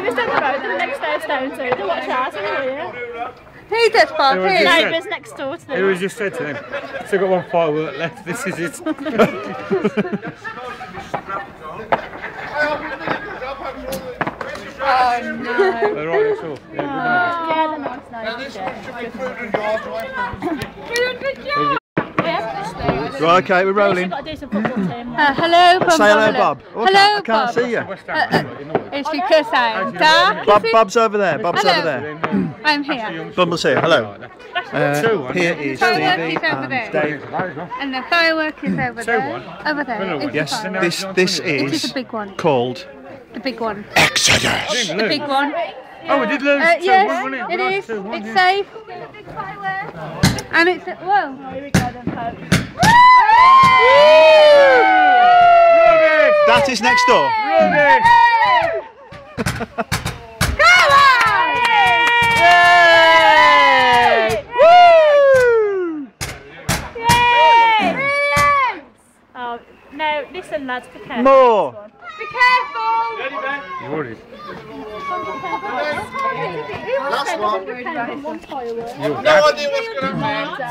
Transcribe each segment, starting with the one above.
neighbours down the road, the next house down too. They watch ours anyway. Who does, Bob? Who? Neighbours next door to them. It was just said to them, still got one firework left, this is it. Oh no. They're right, that's all. Yeah, they're nice. Right, okay, we're rolling. Got to do some football team. Hello, Bob. Say hello, Bob. Oh, Hello, I can't see you. It's because I'm dark. Bob's over there. Bob's Hello. over there. I'm here. Bumble's here. Hello. Here is Firework Stevie is over and there. Dave. And the firework is over there. Over there. It's Yes, the firework. this It is is a big one. called The big one. Exodus. The big one. Oh, we did lose 2-1, Yes, wasn't it? it is. We lost 2-1, It's yeah. safe. And it's whoa. Here we go then, folks. That is next door. Come on! Yay! Oh, no, listen lads, be careful. More. Be careful! You already. Last one. No idea what's going to happen.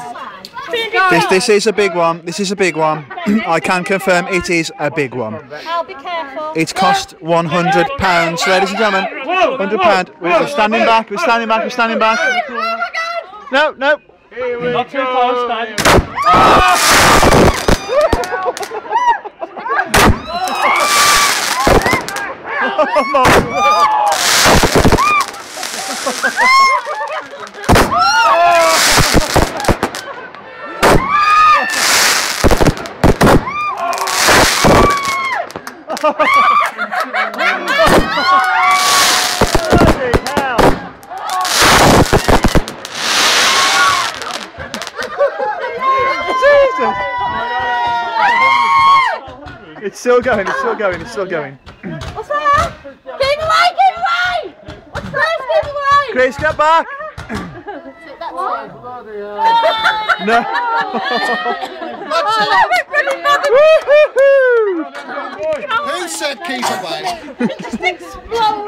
This is a big one. This is a big one. I can confirm it is a big one. I'll be careful. It's cost £100, ladies and gentlemen. £100. We're standing back. We're standing back. We're standing back. No, no. Not too close, Dad. Oh my God. It's still going, it's still going, it's still going. What's that? Give away! Give away! What's that? Give away! Chris, get back! No! Who said keep away? Just explode!